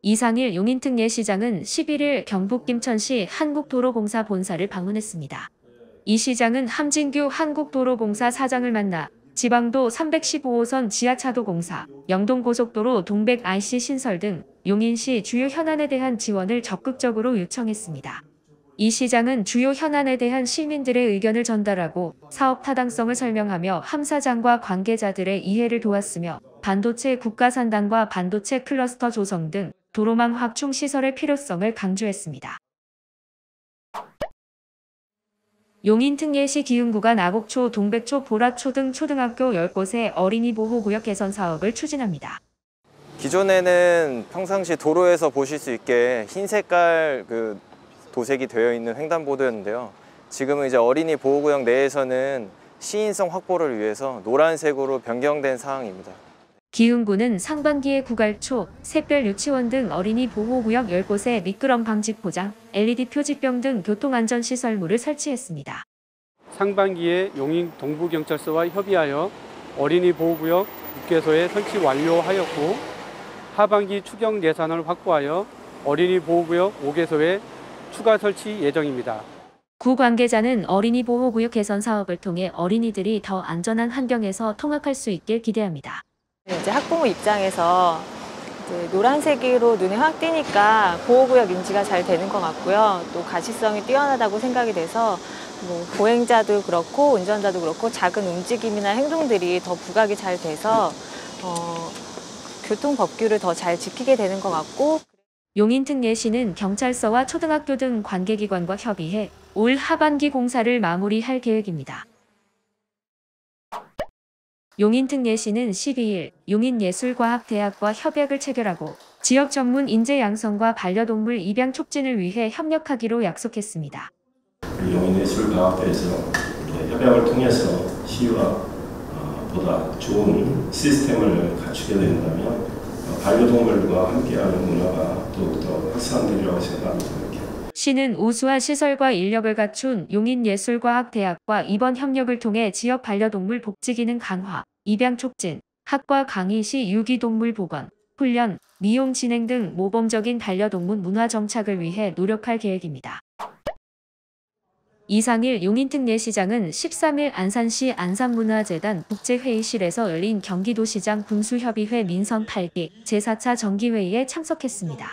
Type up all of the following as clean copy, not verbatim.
이상일 용인특례시장은 11일 경북 김천시 한국도로공사 본사를 방문했습니다. 이 시장은 함진규 한국도로공사 사장을 만나 지방도 315호선 지하차도공사, 영동고속도로 동백 IC 신설 등 용인시 주요 현안에 대한 지원을 적극적으로 요청했습니다. 이 시장은 주요 현안에 대한 시민들의 의견을 전달하고 사업 타당성을 설명하며 함 사장과 관계자들의 이해를 도왔으며 반도체 국가산단과 반도체 클러스터 조성 등 도로망 확충 시설의 필요성을 강조했습니다. 용인특례시 기흥구가 나곡초, 동백초, 보라초 등 초등학교 10곳의 어린이 보호구역 개선 사업을 추진합니다. 기존에는 평상시 도로에서 보실 수 있게 흰 색깔 도색이 되어 있는 횡단보도였는데요. 지금은 이제 어린이 보호구역 내에서는 시인성 확보를 위해서 노란색으로 변경된 사항입니다. 기흥구는 상반기에 구갈초, 샛별 유치원 등 어린이 보호구역 10곳에 미끄럼 방지 포장, LED 표지병 등 교통안전시설물을 설치했습니다. 상반기에 용인 동부경찰서와 협의하여 어린이 보호구역 6개소에 설치 완료하였고 하반기 추경 예산을 확보하여 어린이 보호구역 5개소에 추가 설치 예정입니다. 구 관계자는 어린이 보호구역 개선 사업을 통해 어린이들이 더 안전한 환경에서 통학할 수 있길 기대합니다. 이제 학부모 입장에서 노란색으로 눈에 확 띄니까 보호구역 인지가 잘 되는 것 같고요. 또 가시성이 뛰어나다고 생각이 돼서 보행자도 그렇고 운전자도 그렇고 작은 움직임이나 행동들이 더 부각이 잘 돼서 교통법규를 더 잘 지키게 되는 것 같고 용인특례시는 경찰서와 초등학교 등 관계기관과 협의해 올 하반기 공사를 마무리할 계획입니다. 용인특례시는 12일 용인예술과학대학과 협약을 체결하고 지역 전문 인재 양성과 반려동물 입양 촉진을 위해 협력하기로 약속했습니다. 용인예술과학대에서 협약을 통해서 시와 보다 좋은 시스템을 갖추게 된다면 반려동물과 함께하는 문화가 더욱더 확산되리라고 생각합니다. 시는 우수한 시설과 인력을 갖춘 용인예술과학대학과 이번 협력을 통해 지역 반려동물 복지 기능 강화, 입양 촉진, 학과 강의 시 유기동물 보건, 훈련, 미용 진행 등 모범적인 반려동물 문화 정착을 위해 노력할 계획입니다. 이상일 용인특례시장은 13일 안산시 안산문화재단 국제회의실에서 열린 경기도시장 군수협의회 민선 8기 제4차 정기회의에 참석했습니다.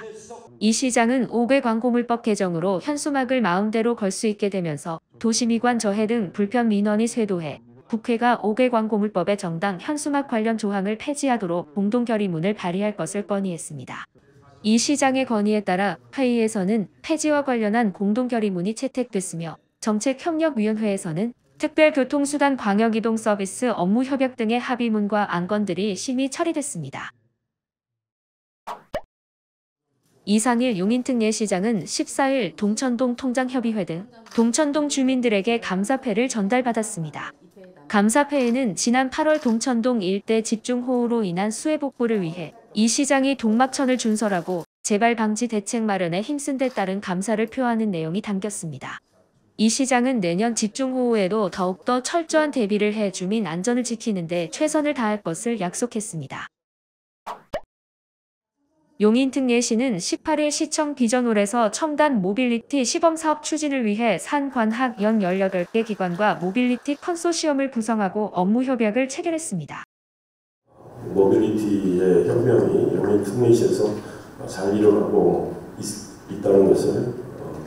이 시장은 5개 광고물법 개정으로 현수막을 마음대로 걸 수 있게 되면서 도시미관 저해 등 불편 민원이 쇄도해 국회가 5개 광고물법의 정당 현수막 관련 조항을 폐지하도록 공동결의문을 발의할 것을 건의했습니다. 이 시장의 건의에 따라 회의에서는 폐지와 관련한 공동결의문이 채택됐으며 정책협력위원회에서는 특별교통수단 광역이동 서비스 업무 협약 등의 합의문과 안건들이 심의 처리됐습니다. 이상일 용인특례시장은 14일 동천동 통장협의회 등 동천동 주민들에게 감사패를 전달받았습니다. 감사패에는 지난 8월 동천동 일대 집중호우로 인한 수해 복구를 위해 이 시장이 동막천을 준설하고 재발 방지 대책 마련에 힘쓴 데 따른 감사를 표하는 내용이 담겼습니다. 이 시장은 내년 집중호우에도 더욱더 철저한 대비를 해 주민 안전을 지키는 데 최선을 다할 것을 약속했습니다. 용인특례시는 18일 시청 비전홀에서 첨단 모빌리티 시범사업 추진을 위해 산관학 연 18개 기관과 모빌리티 컨소시엄을 구성하고 업무 협약을 체결했습니다. 모빌리티의 혁명이 용인특례시에서 잘 일어나고 있다는 것을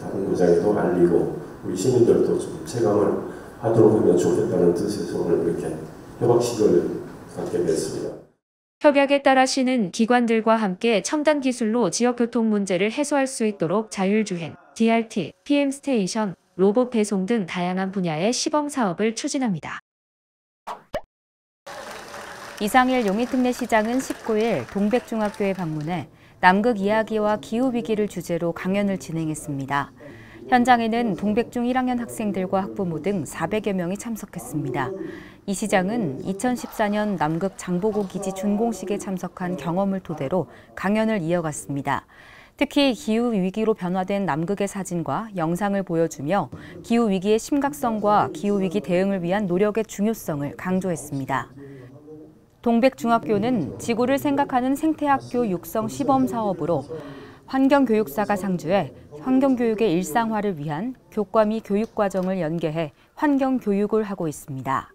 다른 구장에도 알리고 우리 시민들도 좀 체감을 하도록 하면 좋겠다는 뜻에서 오늘 이렇게 협약식을 갖게 됐습니다. 협약에 따라 시는 기관들과 함께 첨단 기술로 지역 교통 문제를 해소할 수 있도록 자율주행, DRT, PM스테이션, 로봇 배송 등 다양한 분야의 시범 사업을 추진합니다. 이상일 용인특례시장은 19일 동백중학교에 방문해 남극 이야기와 기후위기를 주제로 강연을 진행했습니다. 현장에는 동백중 1학년 학생들과 학부모 등 400여 명이 참석했습니다. 이 시장은 2014년 남극 장보고 기지 준공식에 참석한 경험을 토대로 강연을 이어갔습니다. 특히 기후위기로 변화된 남극의 사진과 영상을 보여주며 기후위기의 심각성과 기후위기 대응을 위한 노력의 중요성을 강조했습니다. 동백중학교는 지구를 생각하는 생태학교 육성 시범 사업으로 환경교육사가 상주해 환경교육의 일상화를 위한 교과 및 교육과정을 연계해 환경교육을 하고 있습니다.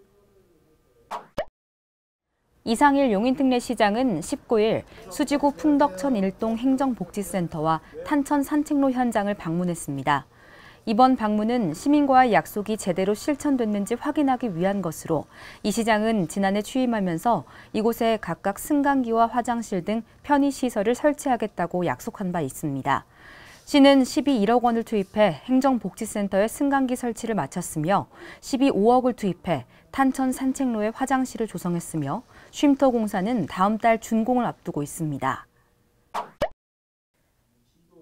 이상일 용인특례시장은 19일 수지구 풍덕천 일동 행정복지센터와 탄천 산책로 현장을 방문했습니다. 이번 방문은 시민과의 약속이 제대로 실천됐는지 확인하기 위한 것으로 이 시장은 지난해 취임하면서 이곳에 각각 승강기와 화장실 등 편의시설을 설치하겠다고 약속한 바 있습니다. 시는 12.1억 원을 투입해 행정복지센터에 승강기 설치를 마쳤으며 12.5억을 투입해 탄천 산책로에 화장실을 조성했으며 쉼터 공사는 다음 달 준공을 앞두고 있습니다.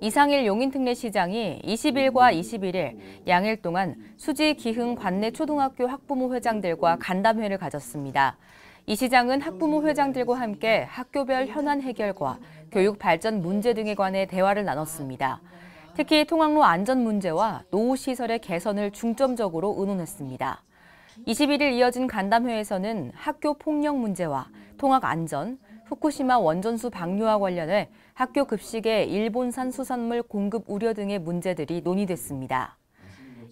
이상일 용인특례시장이 20일과 21일 양일 동안 수지 기흥 관내 초등학교 학부모 회장들과 간담회를 가졌습니다. 이 시장은 학부모 회장들과 함께 학교별 현안 해결과 교육 발전 문제 등에 관해 대화를 나눴습니다. 특히 통학로 안전 문제와 노후 시설의 개선을 중점적으로 의논했습니다. 21일 이어진 간담회에서는 학교 폭력 문제와 통학 안전, 후쿠시마 원전수 방류와 관련해 학교 급식의 일본산 수산물 공급 우려 등의 문제들이 논의됐습니다.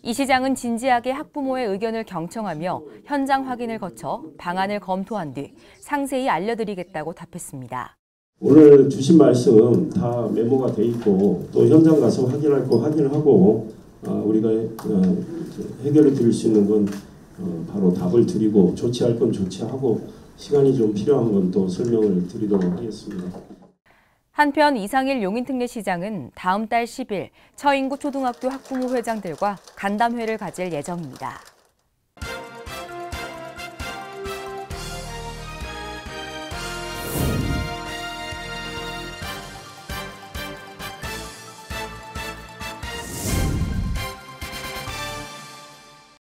이 시장은 진지하게 학부모의 의견을 경청하며 현장 확인을 거쳐 방안을 검토한 뒤 상세히 알려드리겠다고 답했습니다. 오늘 주신 말씀 다 메모가 돼 있고 또 현장 가서 확인할 거 확인하고 우리가 해결을 드릴 수 있는 건 바로 답을 드리고 조치할 건 조치하고 시간이 좀 필요한 건 또 설명을 드리도록 하겠습니다. 한편 이상일 용인특례시장은 다음 달 10일 처인구 초등학교 학부모 회장들과 간담회를 가질 예정입니다.